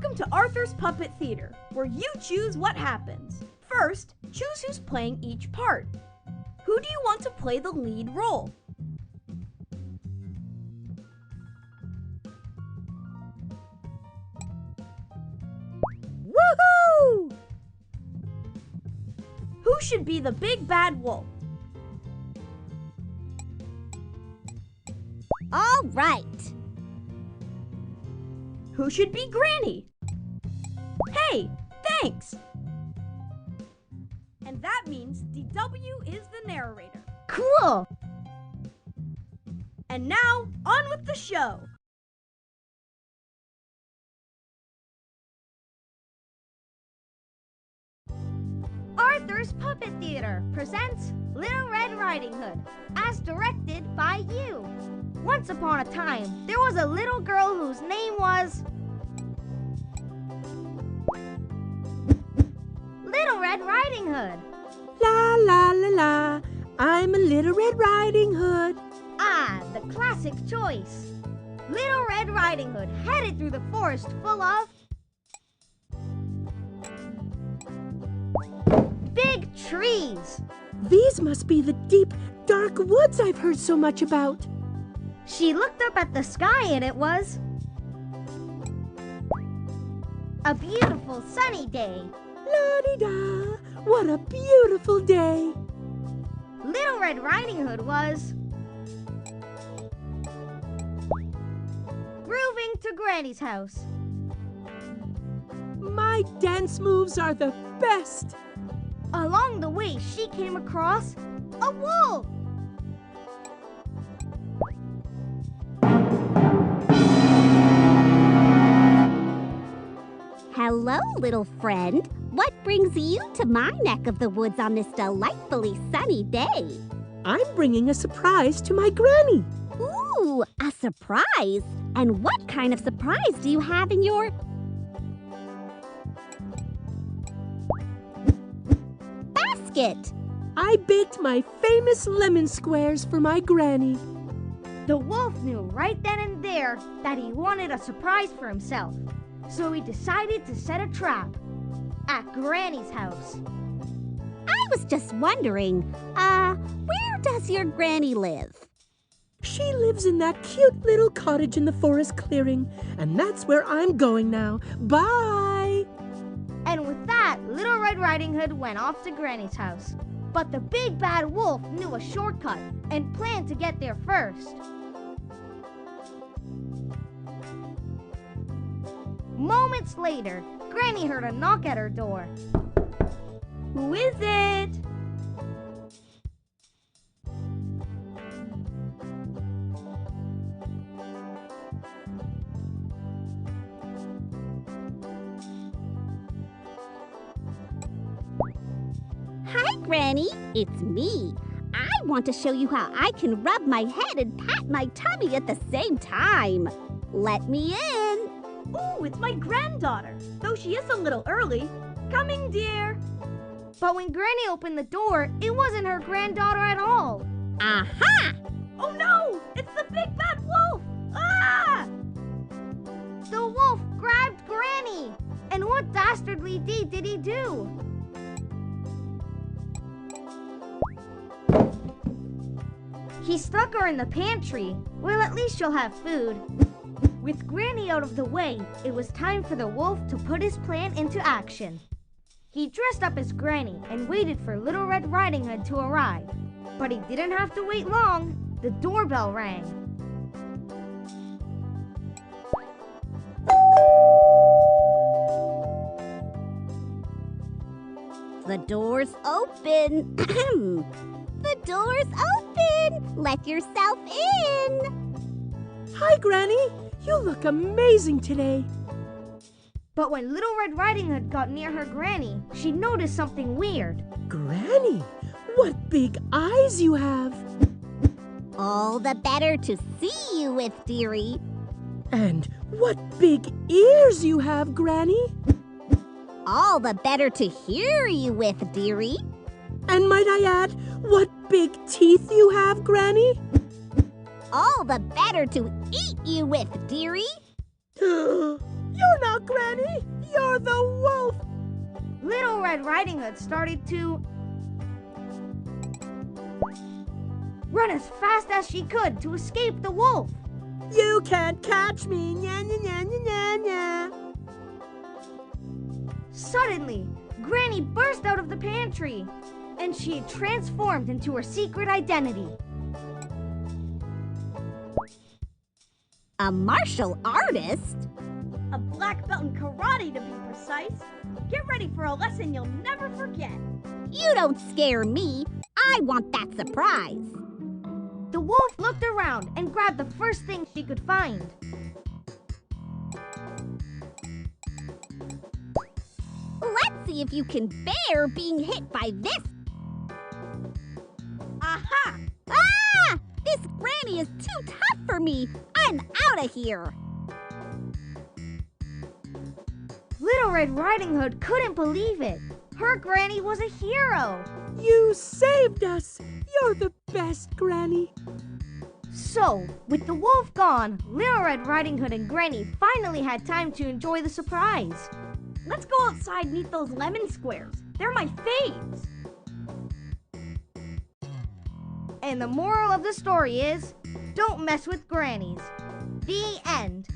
Welcome to Arthur's Puppet Theater, where you choose what happens. First, choose who's playing each part. Who do you want to play the lead role? Woohoo! Who should be the big bad wolf? All right. Who should be Granny? Hey, thanks! And that means DW is the narrator. Cool. And now, on with the show! Arthur's Puppet Theater presents Little Red Riding Hood, as directed by you. Once upon a time, there was a little girl whose name was Little Red Riding Hood. La la la la, I'm a Little Red Riding Hood. Ah, the classic choice. Little Red Riding Hood headed through the forest full of big trees. These must be the deep, dark woods I've heard so much about. She looked up at the sky and it was a beautiful sunny day. La-di-da, what a beautiful day. Little Red Riding Hood was grooving to Granny's house. My dance moves are the best. Along the way, she came across a wolf. Hello, little friend. What brings you to my neck of the woods on this delightfully sunny day? I'm bringing a surprise to my granny. Ooh, a surprise! And what kind of surprise do you have in your basket? I baked my famous lemon squares for my granny. The wolf knew right then and there that he wanted a surprise for himself. So he decided to set a trap at Granny's house. I was just wondering, where does your granny live? She lives in that cute little cottage in the forest clearing, and that's where I'm going now. Bye! And with that, Little Red Riding Hood went off to Granny's house. But the big bad wolf knew a shortcut and planned to get there first. Moments later, Granny heard a knock at her door. Who is it? Hi, Granny. It's me. I want to show you how I can rub my head and pat my tummy at the same time. Let me in. Ooh, it's my granddaughter, though she is a little early. Coming, dear. But when Granny opened the door, it wasn't her granddaughter at all. Aha! Oh no! It's the big bad wolf! Ah! The wolf grabbed Granny. And what dastardly deed did he do? He stuck her in the pantry. Well, at least she'll have food. With Granny out of the way, it was time for the wolf to put his plan into action. He dressed up as Granny and waited for Little Red Riding Hood to arrive. But he didn't have to wait long. The doorbell rang. The door's open. The door's open. Let yourself in. Hi, Granny. You look amazing today. But when Little Red Riding Hood got near her Granny, she noticed something weird. Granny, what big eyes you have. All the better to see you with, dearie. And what big ears you have, Granny. All the better to hear you with, dearie. And might I add, what big teeth you have, Granny. All the better to eat you with, dearie. You You're not Granny! You're the wolf! Little Red Riding Hood started to run as fast as she could to escape the wolf. You can't catch me! Nya, nya, nya, nya, nya, nya. Suddenly, Granny burst out of the pantry, and she had transformed into her secret identity. A martial artist? A black belt in karate to be precise. Get ready for a lesson you'll never forget. You don't scare me. I want that surprise. The wolf looked around and grabbed the first thing she could find. Let's see if you can bear being hit by this. Aha! Ah! This Granny is too tough for me. I'm out of here. Little Red Riding Hood couldn't believe it. Her Granny was a hero. You saved us! You're the best, Granny. So, with the wolf gone, Little Red Riding Hood and Granny finally had time to enjoy the surprise. Let's go outside and eat those lemon squares. They're my faves. And the moral of the story is, don't mess with grannies. The end.